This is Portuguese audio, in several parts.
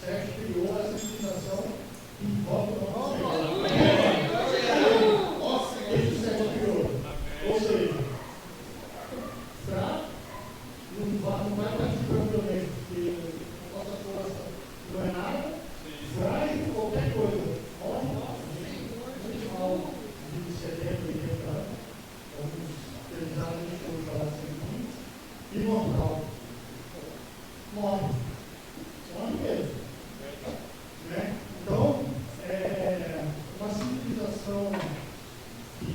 Sérgio criou essa civilização em volta do nosso Senhor. Nossa, esse Sérgio criou. Ou seja, não vai participar do evento, porque a nossa força não é nada, frágil qualquer coisa. Morre, muito mal de 70, 80 anos, alguns utilizados a gente ouve falar assim, imortal. Morre mesmo. Né? Então, uma civilização que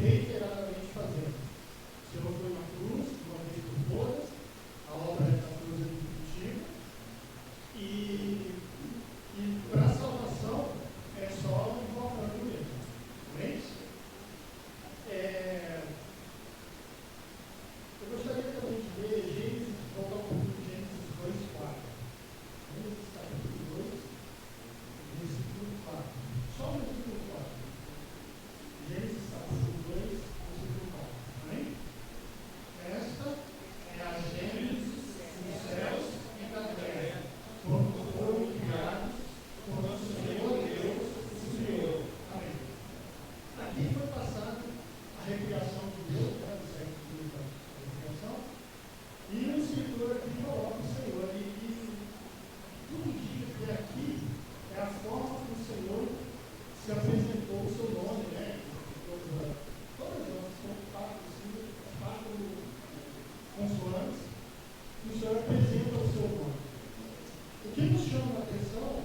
reiteradamente fazendo. O Senhor foi na cruz, uma vez por todas, a obra da cruz é definitiva, e para a salvação é só invocando mesmo. Amém? Eu gostaria também de ver Gênesis, voltar um pouquinho de Gênesis 2:4. Gênesis capítulo 2, versículo 4. Só o versículo 4. Gênesis capítulo 2, versículo 4. Amém? Esta é a Gênesis dos céus e da terra, quando foram criados, quando o Senhor Deus os criou. Amém. Aqui foi passada a recriação de Deus, né, do século da recriação, e o escritor aqui coloca o Senhor, e tudo indica que aqui é a forma que o Senhor se apresentou, o seu nome, né? Todas as quatro consoantes, o Senhor apresenta o seu nome. O que nos chama a atenção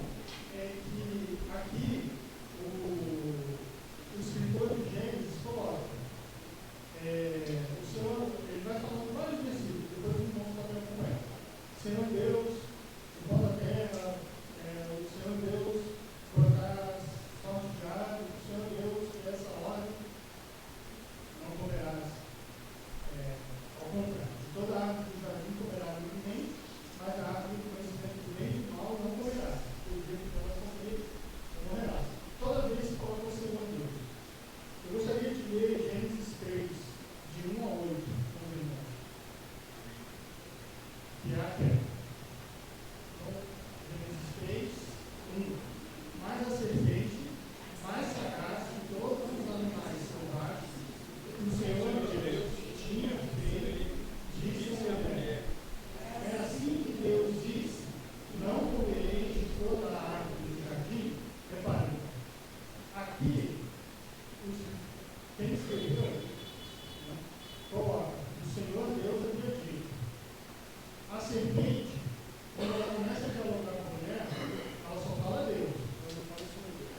é que aqui o escritor de Gênesis coloca, o Senhor, ele vai falando vários versículos, depois os irmãos também acompanham. Senhor Deus, o pó da terra, o Senhor Deus, brotarás sorte de árvore, o Senhor Deus, que essa ordem não comerás, ao contrário, de toda árvore do jardim comerás livremente, mas a árvore do conhecimento do bem e do mal não comerás, porque o dia que ela comer, não morrerás. Toda vez se coloca o Senhor Deus. Eu gostaria de ler Gênesis 3, de 1 a 8, com os irmãos. Que é a terra. Então, Gênesis 3, 1. Mas a serpente, mais sagaz que todos os animais selvagens, que o Senhor Deus tinha feito, disse à mulher: é assim que Deus disse: não comereis de toda a árvore do jardim. Reparem, aqui, quem escreveu, coloca: o Senhor Deus havia dito. A serpente, quando ela começa a dialogar com a mulher, ela só fala Deus.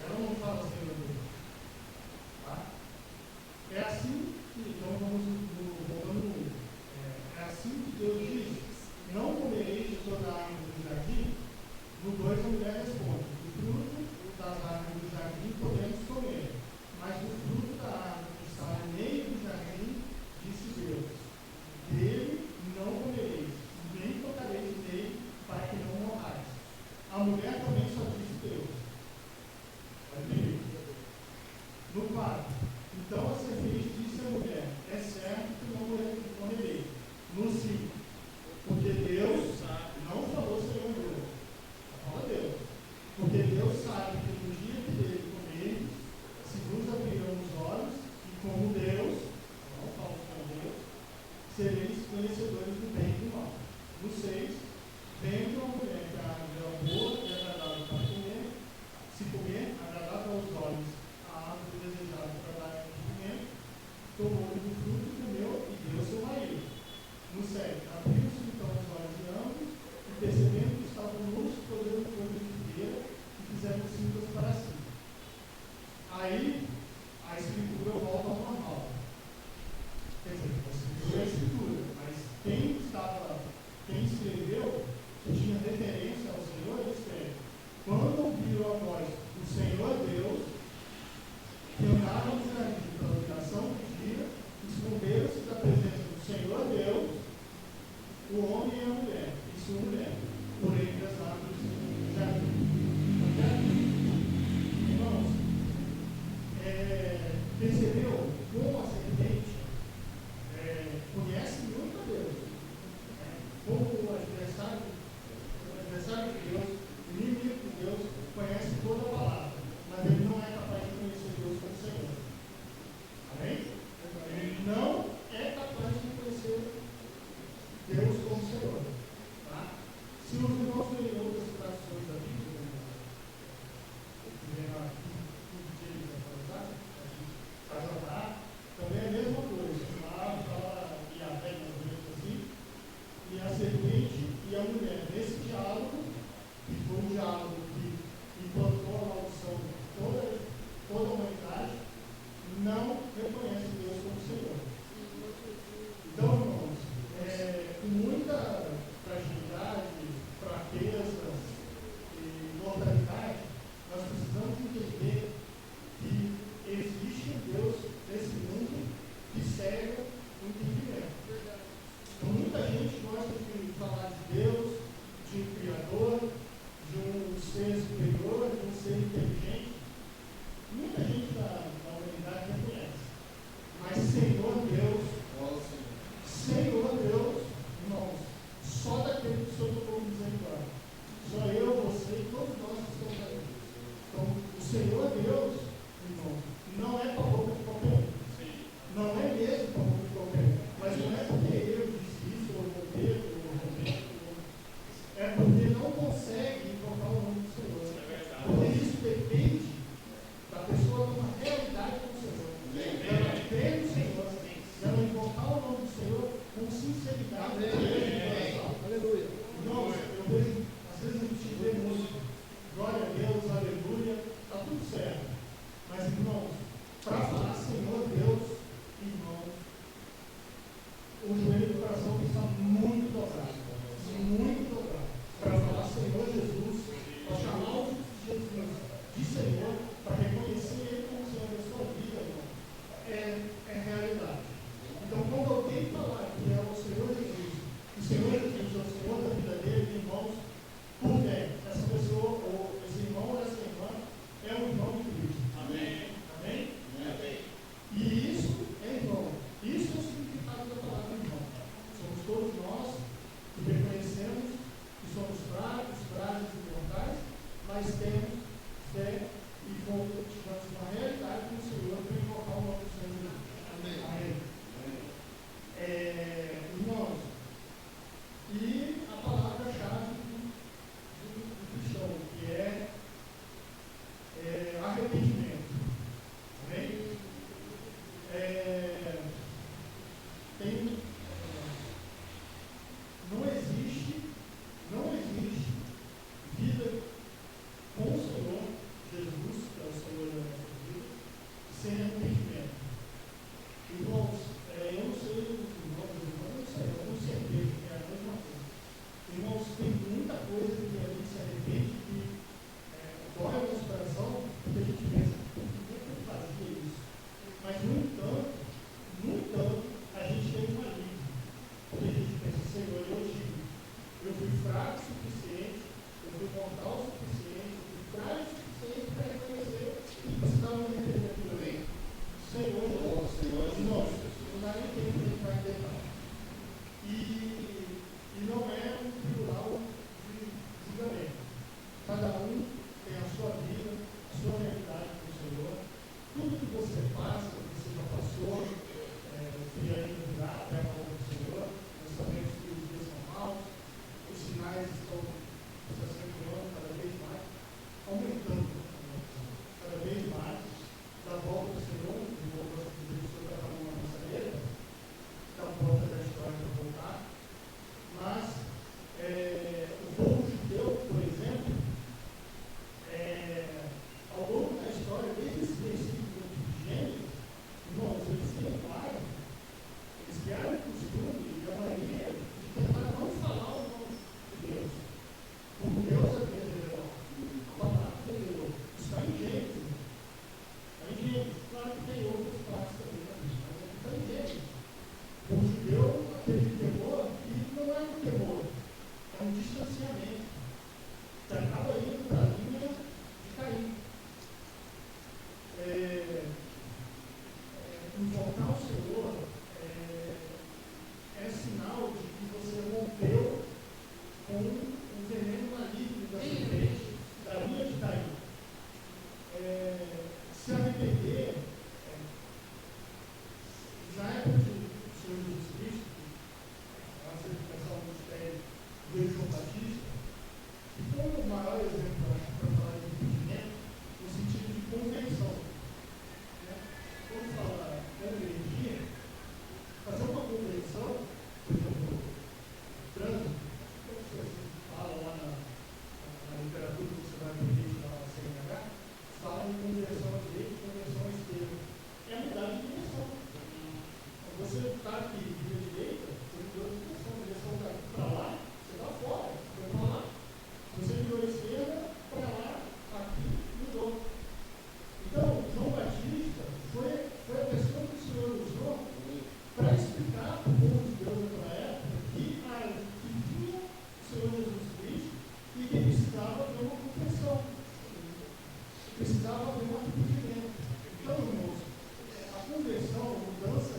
Ela não fala Senhor Deus. Tá? É assim que, então vamos voltando no 1. É assim que Deus diz: não comereis de toda a árvore do jardim. No 2 a mulher responde: do fruto das árvores do jardim podemos comer, mas do fruto da árvore que está no meio do jardim, disse Deus: dele não comereis, nem tocareis nele, para que não morrais. A mulher também só disse Deus. No 4, então a serpente disse à mulher: é certo que não morrerei. No 5, porque Deus não falou Senhor Deus, fala Deus, porque Deus sabe que no dia que dele comerem, se vos abrirão os olhos, e como Deus, não fala com Deus, sereis conhecedores do bem e do mal. No 6, vendo a mulher que a árvore era boa e agradável para comer, se comer, agradável aos olhos, a árvore desejada para dar entendimento, tomou do fruto e comeu, e deu ao seu marido. No 7, abriu-se então os olhos de ambos, e percebendo que estavam nus, colheram folhas de figueira e fizeram cintas para si. Aí, a escritura volta ao normal. Quer dizer, a escritura é a escritura, mas quem escreveu, que tinha referência ao Senhor, ele escreve: quando ouviram a voz do Senhor Deus, que andava no jardim pela viração do dia, esconderam-se da presença do Senhor Deus, o homem e a mulher, e sua mulher, por entre as árvores do jardim. Irmãos, percebeu como a serpente conhece muito a Deus? Como o adversário de Deus, o inimigo de Deus, conhece toda a palavra, mas ele não é capaz de conhecer Deus como Senhor. Amém? Ele não é capaz de conhecer Deus como Senhor. Tá? Se os irmãos verem outras traduções da Bíblia, também é a mesma Senhor Deus, Senhor Deus, irmãos, só daquele que o Senhor tocou misericórdia. Só eu, você e todos nós que estamos aí. Então, o Senhor Deus, irmão, não é para a boca de qualquer um. Não é mesmo para a boca de qualquer um. Mas não é porque eu disse isso, ou o Pedro, ou o Roberto, é porque não consegue invocar o nome do Senhor. Porque isso depende da pessoa ter uma realidade com o Senhor. Ela crê no Senhor, ela invocar o nome do Senhor com sinceridade. Aleluia. Irmãos, eu vejo, às vezes a gente vê muito, glória a Deus, aleluia, está tudo certo. Mas, irmãos, para falar Senhor Deus, irmãos, o joelho do coração está muito dobrado. Muito dobrado. Para falar Senhor Jesus, para chamar o Jesus de Senhor, para reconhecer Ele como Senhor da sua vida, irmão, é realidade. Então, quando alguém falar que é o Senhor Jesus, o Senhor Jesus é o Senhor da vida dele, irmãos, por bem, essa pessoa, ou esse irmão ou essa irmã, é um irmão de Cristo. Amém? Amém? Amém. E isso, irmão, isso é o significado da palavra irmão. Somos todos nós que reconhecemos que somos fracos, frágeis e mortais, mas temos fé e tivemos uma realidade com o Senhor para invocar o nome do Senhor Jesus. Amém. Amém. Irmãos, e a palavra-chave do cristão, que é arrependimento. Amém? Não existe vida com o Senhor Jesus, que é o Senhor da nossa vida, sem arrependimento. Irmãos, eu não sei os irmãos, eu não sei, eu tenho certeza que é a mesma coisa. Irmãos, tem muita coisa que a gente se arrepende, que dói o nosso coração, porque a gente pensa, por que eu fazia isso? Mas, no entanto, a gente tem uma alívio. Porque a gente pensa, Senhor, eu fui fraco o suficiente, eu fui mortal o suficiente, eu fui frágil o suficiente para reconhecer que precisava me arrepender tudo bem. Senhor, irmãos, não dá nem tempo de entrar em detalhe. E não é um tribunal de julgamento. Cada um tem a sua vida, a sua realidade com o Senhor. Tudo que você passa, que você já passou, que ainda virá até a mão do Senhor, nós sabemos que os dias são maus, os sinais estão se acentuando cada vez mais, aumentando cada vez mais, da volta do Senhor, de volta ao Senhor está falando na nossa letra, da volta da história para voltar. Mas o povo judeu, por exemplo, ao longo da história, desde esse princípio de Gênesis, irmãos, eles criaram o costume e a mania de tentar não falar o nome de Deus. Como Deus é verdadeiro. A palavra verdadeira está em Gênesis. Está em Gênesis. Claro que tem outras partes também na Bíblia, mas está em Gênesis. O judeu, aquele temor, e não é um temor, é um distanciamento. Que acaba indo para a linha de Caim. Invocar o Senhor é sinal de que você rompeu com o veneno maligno da serpente, da linha de Caim. Se arrepender, na época do Senhor Jesus Cristo, a celebração do mistério do João Batista, que foi o maior exemplo, acho, para falar de arrependimento, no sentido de conversão. Quando fala convergia, fazer uma conversão, por exemplo, trânsito, como você fala lá na literatura que você vai aprender na CNH, fala em conversão à direita e conversão à esquerda. É mudar de direção. Quando você está aqui de direita, você mudou de direção para lá, você está fora, você vai para lá. Se você virou à esquerda, para lá, aqui, mudou. Então, João Batista foi a pessoa que o Senhor usou para explicar para o povo de Deus naquela época que tinha o Senhor Jesus Cristo e que precisava haver uma confessão, precisava haver um arrependimento. Então, irmãos, a conversão, a mudança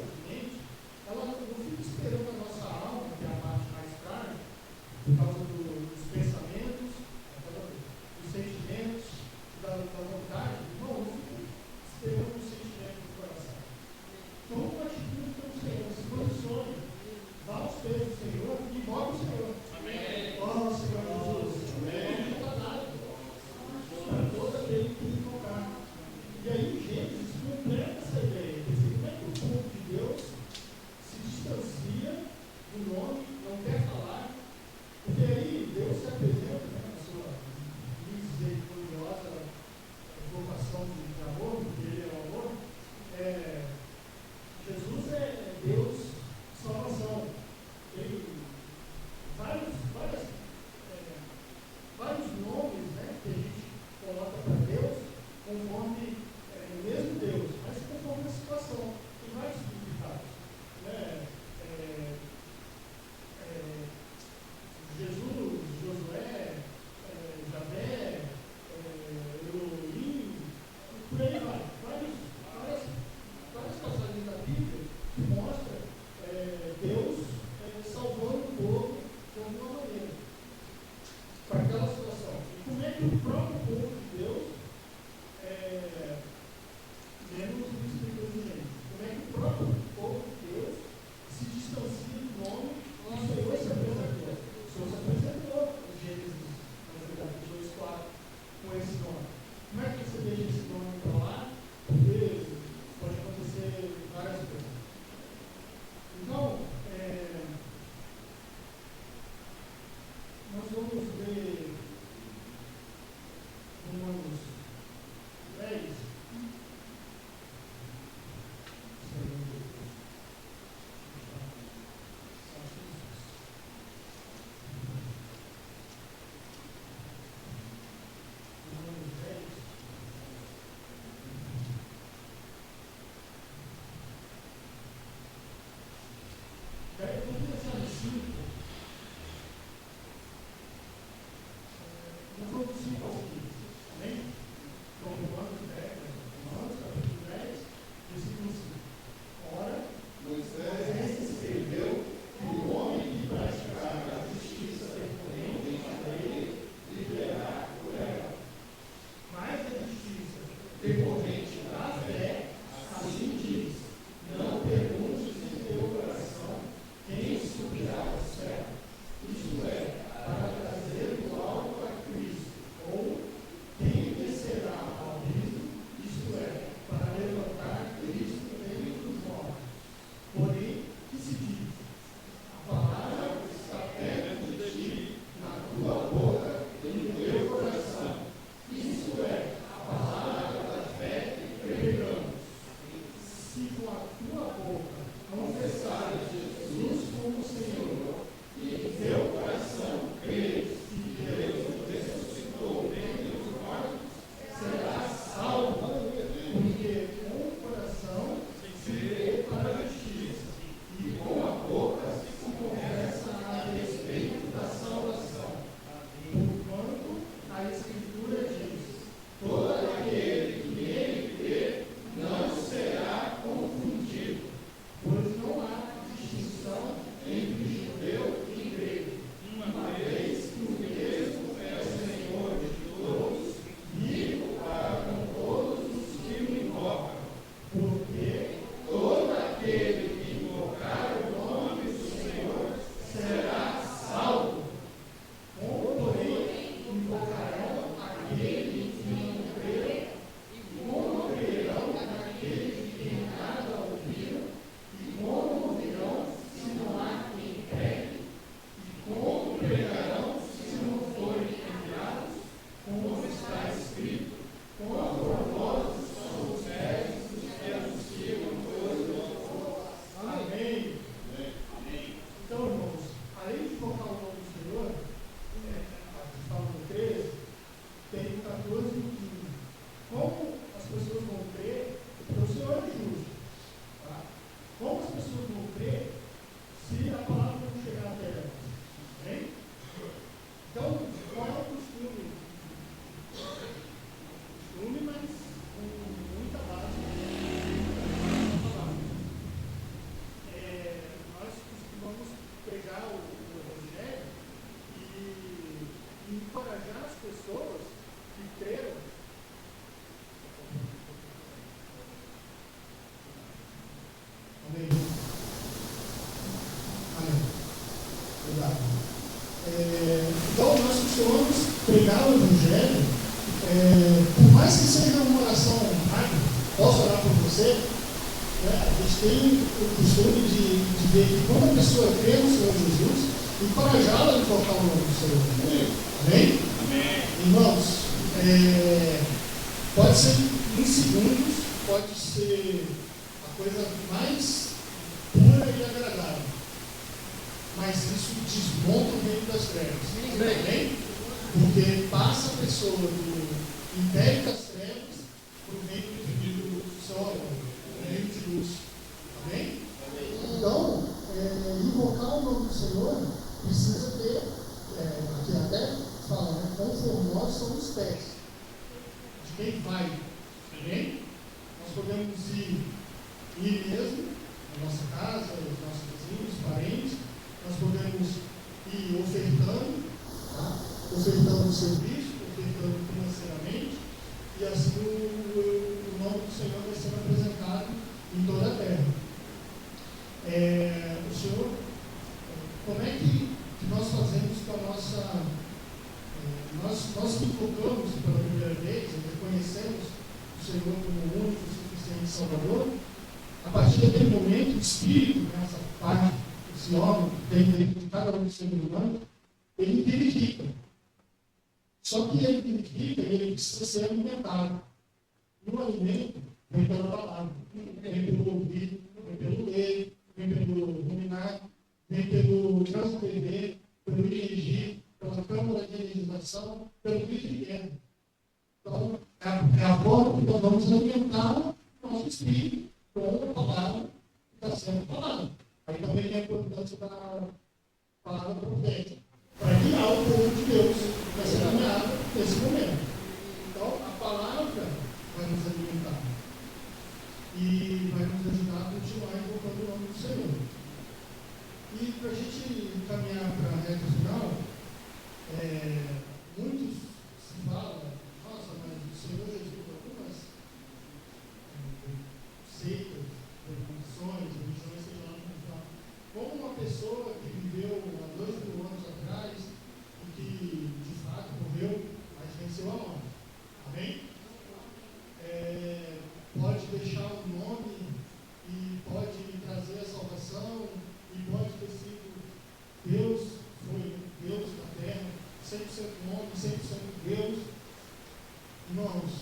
Deus salvação. Tem vários nomes, né, que a gente coloca para Deus conforme o mesmo Deus, mas conforme a situação. Tem vários significados. Né? Jesus, Josué, Javé, Elohim, por aí vai. Várias passagens da Bíblia que mostram Deus salvando o povo de alguma maneira para aquela situação. E como é que o próprio povo de Deus, lemos o Espírito de Gênesis, como é que o próprio povo de Deus se distancia do nome que o Senhor se apresentou. O Senhor se apresentou em Gênesis 2:4 com esse nome. Como é que você deixa esse nome para lá? Porque pode acontecer várias coisas. Então, nós vamos ver Romanos 10. Então, nós costumamos pregar o Evangelho, por mais que seja uma oração rápida, posso orar por você? A gente tem o costume de ver que quando a pessoa crê no Senhor Jesus, encorajá-la a invocar o nome do Senhor. Amém? Amém? Irmãos, pode ser em segundos, pode ser a coisa mais pura e agradável. Mas isso desmonta o reino das trevas. Amém? Porque passa a pessoa do império das trevas para o reino do sol, o reino de luz. Amém? Então, invocar o nome do Senhor precisa ter, aqui até fala, né? Conformosos são os pés de quem vai. Amém? Nós podemos ir mesmo, na nossa casa, os nossos vizinhos, parentes, nós podemos ir ofertando, tá? Ofertando o serviço, ofertando financeiramente, e assim o nome do Senhor vai sendo apresentado em toda a terra. O Senhor, como é que nós fazemos com a nossa... Nós que invocamos pela primeira vez, reconhecemos o Senhor como o único, suficiente Salvador, a partir daquele momento, o Espírito, essa parte, esse órgão que tem dentro de cada um dos seres humanos, ele vivifica. Só que ele vivifica e ele precisa ser alimentado. E o alimento vem pela palavra, vem pelo ouvir, vem pelo ler, vem pelo ruminar, vem pelo transcrever, pelo dirigir, pela Câmara de Legislação, pelo vice-presidente. Então, é a forma que nós vamos alimentar o nosso espírito com a palavra que está sendo falada. Aí também tem a importância da palavra profética, para guiar o povo de Deus nessa caminhada, nesse momento. Então, a palavra vai nos alimentar e vai nos ajudar a continuar invocando o nome do Senhor. E para a gente caminhar para a reta final, muitos se falam, nossa, mas o Senhor Jesus, algumas seitas, denominações, religiões, seja lá como uma pessoa que viveu há 2000 anos atrás e que de fato morreu, mas venceu a morte. Amém? Pode deixar o nome e pode trazer a salvação e pode ter sido Deus, foi Deus na terra, 100% homem, 100% Deus. Irmãos,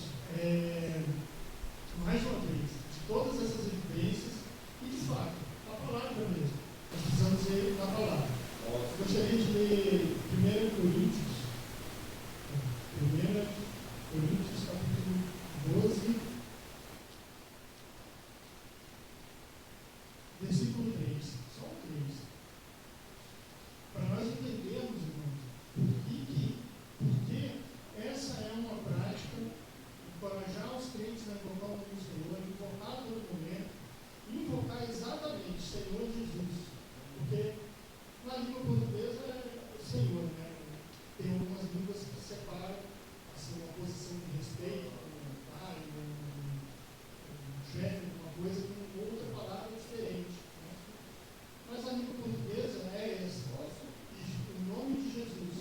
mais uma vez, de todas essas evidências, e de fato, a palavra mesmo, nós precisamos ir na palavra. Eu gostaria de ler 1 Coríntios, capítulo 12, versículo 3, só o 3. Para nós entendermos, irmãos, porque essa é uma prática, encorajar os crentes a invocar o nome do Senhor, invocar todo momento, invocar exatamente Senhor Jesus, porque na língua portuguesa é o Senhor, né? Tem algumas línguas que separam assim, uma posição de respeito, um pai, um chefe, uma coisa com outra palavra diferente. Né? Mas a língua portuguesa é essa. E o nome de Jesus.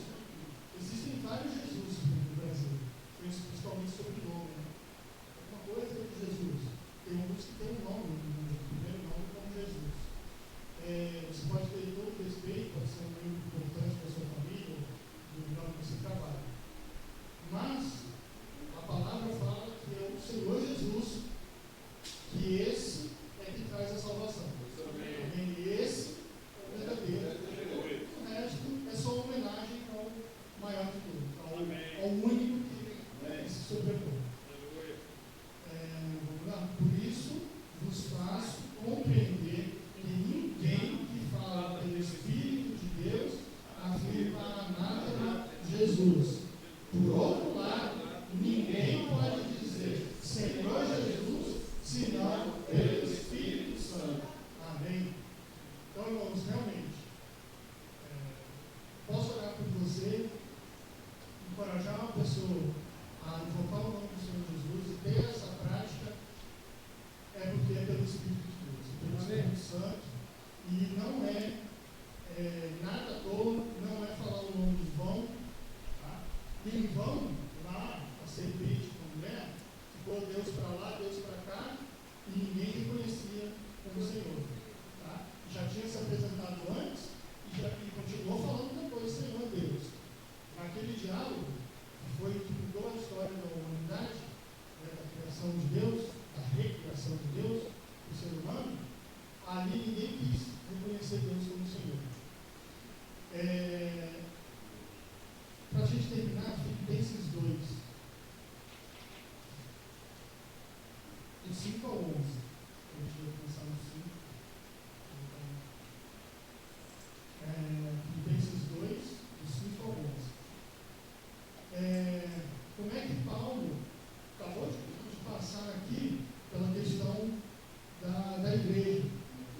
Existem vários Jesus no Brasil, principalmente sobrenome. Né? Uma coisa é Jesus. Tem alguns que têm um nome, o primeiro nome como Jesus. Você pode ter todo o respeito, pode ser um membro importante da sua família, do lugar que você trabalha. Mas a palavra fala que é o Senhor Jesus, que esse é que traz a salvação. E esse é o verdadeiro. O resto é só uma homenagem ao maior de tudo, ao único que se sobrepõe. Vamos lá. Por isso, vos faço compreender que ninguém que fala pelo Espírito de Deus afirma a anátema Jesus. Por outro lado, ninguém pode dizer Senhor Jesus, senão pelo Espírito Santo. Amém? Então, irmãos, realmente, posso orar por você, encorajar uma pessoa a invocar o nome do Senhor Jesus e ter essa prática, porque é pelo Espírito de Deus, é pelo Espírito Santo, e não é nada à toa, não é falar o nome em vão, tá? E em vão, lá, a serpente com a mulher, ficou Deus para lá, Deus para cá, e ninguém reconhecia como Senhor, tá? Já tinha se apresentado antes, e continuou falando depois, Senhor Deus. Naquele diálogo, que foi que mudou a história da humanidade, da criação de Deus, da recriação de Deus, do ser humano, ali ninguém quis reconhecer Deus como Senhor. Para a gente terminar, Filipenses 2, de 5 ao 11. A gente vai começar no 5. Filipenses 2, de 5 ao 11. Como é que Paulo acabou de passar aqui pela questão da igreja,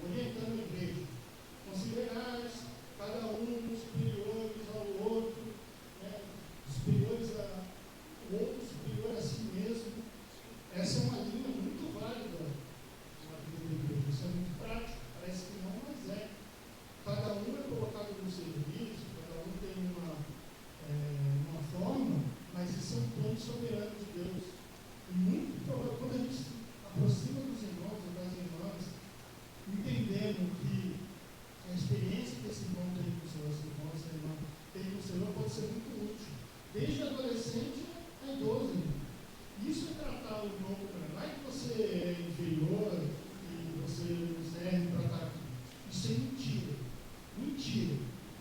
orientando a igreja. Considerais cada um superiores ao outro, superiores ao outro, superior a si mesmo. Essa é uma linha muito válida na vida da igreja. Isso é muito prático, parece que não, mas é. Cada um é colocado no serviço, cada um tem uma forma, mas isso é um plano soberano de Deus. E muito provável, quando a gente se aproxima dos irmãos ou das irmãs, entendendo que a experiência que esse irmão tem com o Senhor, esse irmão, essa irmã tem com o Senhor, pode ser muito útil, desde adolescente a idoso. Isso é tratar o irmão como não é que você é inferior e você não serve para estar aqui. Isso é mentira. Mentira.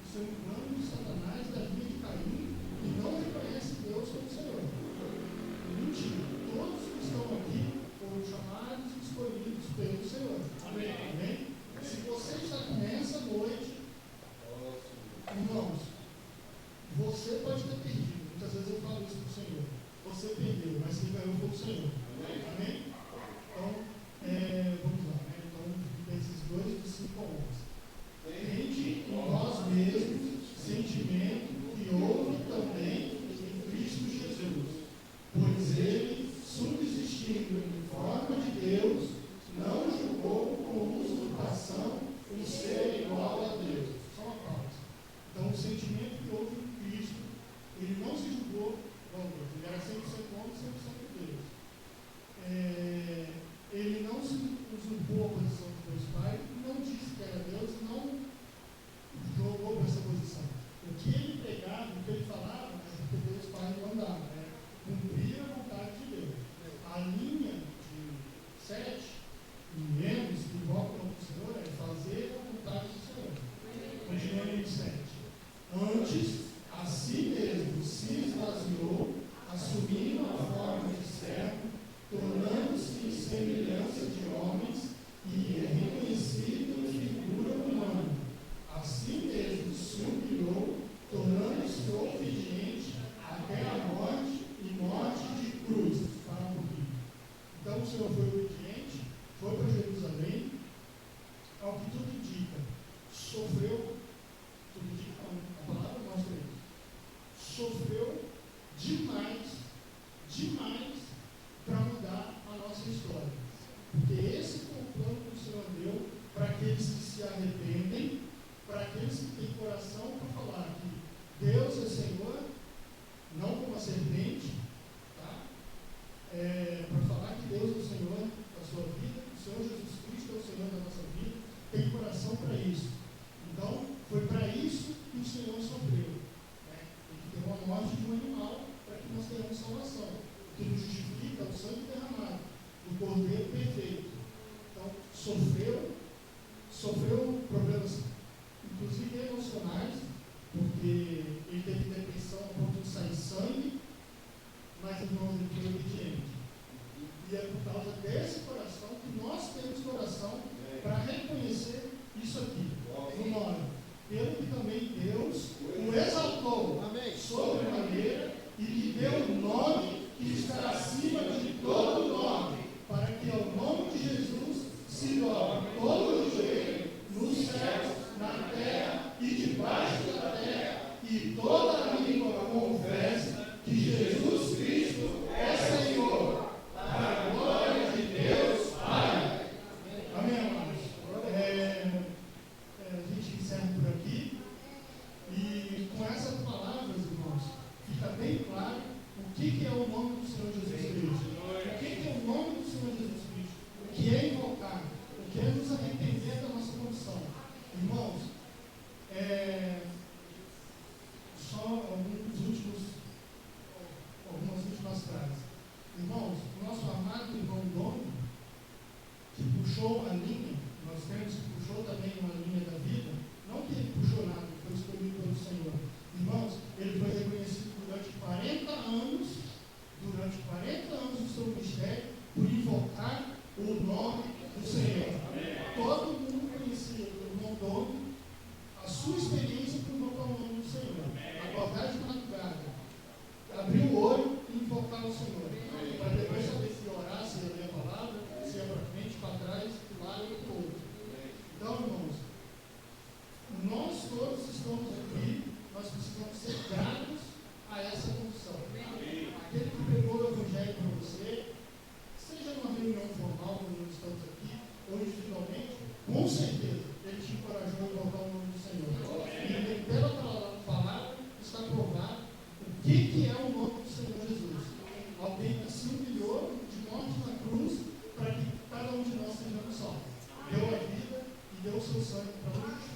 Isso é um plano de Satanás da linha de Caim que não reconhece Deus como Senhor. Mentira. Todos que estão aqui foram chamados e escolhidos pelo Senhor. Amém. Amém? Se você está aqui nessa noite, irmãos, você pode ter perdido. Muitas vezes eu falo isso para o Senhor. Você perdeu, mas quem ganhou foi o Senhor. Amém? Amém? Então, vamos lá. Então, Filipenses 2, de 5 ao 11. Tende em vós mesmos sentimento que houve também em Cristo Jesus, pois ele, subsistindo em forma de Deus, não julgou com usurpação o ser igual a Deus. Só uma pausa. Então, o sentimento que houve em Cristo, ele não se julgou igual a Deus. Ele era 100% homem e 100% Deus. Ele não se usurpou a posição de Deus Pai, não disse que era Deus, não jogou para essa posição. O que ele pregava, o que ele falava, é porque Deus Pai mandava, cumprir a vontade de Deus. A linha de 7 menos que invoca o nome do Senhor é fazer a vontade do Senhor. Continuando em 7. Antes, a si mesmo se esvaziou, assumindo a forma de servo, tornando-se em semelhança de homens e é reconhecido em figura humana. Assim mesmo se humilhou, tornando-se obediente até a morte e morte de cruz. Para morrer. Então o Senhor foi obediente, foi para Jerusalém, ao que tudo indica, sofreu, tudo indica, a palavra mostra isso, sofreu demais para mudar a nossa história. Porque esse foi o plano que o Senhor deu para aqueles que se arrependem, para aqueles que têm coração para falar que Deus é Senhor, não como a serpente, tá? Para falar que Deus é o Senhor da sua vida, o Senhor Jesus Cristo é o Senhor da nossa vida, tem coração para isso. Então, foi para isso que o Senhor sofreu. Tem que ter uma morte de um animal para que nós tenhamos salvação. O que nos justifica o sangue derramado, o Cordeiro perfeito. Então, sofreu problemas, inclusive emocionais, porque ele teve depressão a ponto de sair sangue, mas irmãos, ele foi obediente. E é por causa desse coração que nós temos coração para reconhecer isso aqui, no nome. Pelo que também Deus o exaltou sobremaneira e lhe deu um nome que está acima de todo nome, para que ao nome de Jesus se dobre todo o joelho, nos céus, na terra e debaixo da terra, e toda a língua confesse que Jesus Cristo é Senhor, para a glória de Deus Pai. Amém, amados? A gente encerra por aqui e certeza, ele te encorajou a voltar ao nome do Senhor. E pela palavra está provado o que é o nome do Senhor Jesus. Alguém que se humilhou de morte na cruz para que cada um de nós sejamos salvos. Deu a vida e deu o seu sangue para nos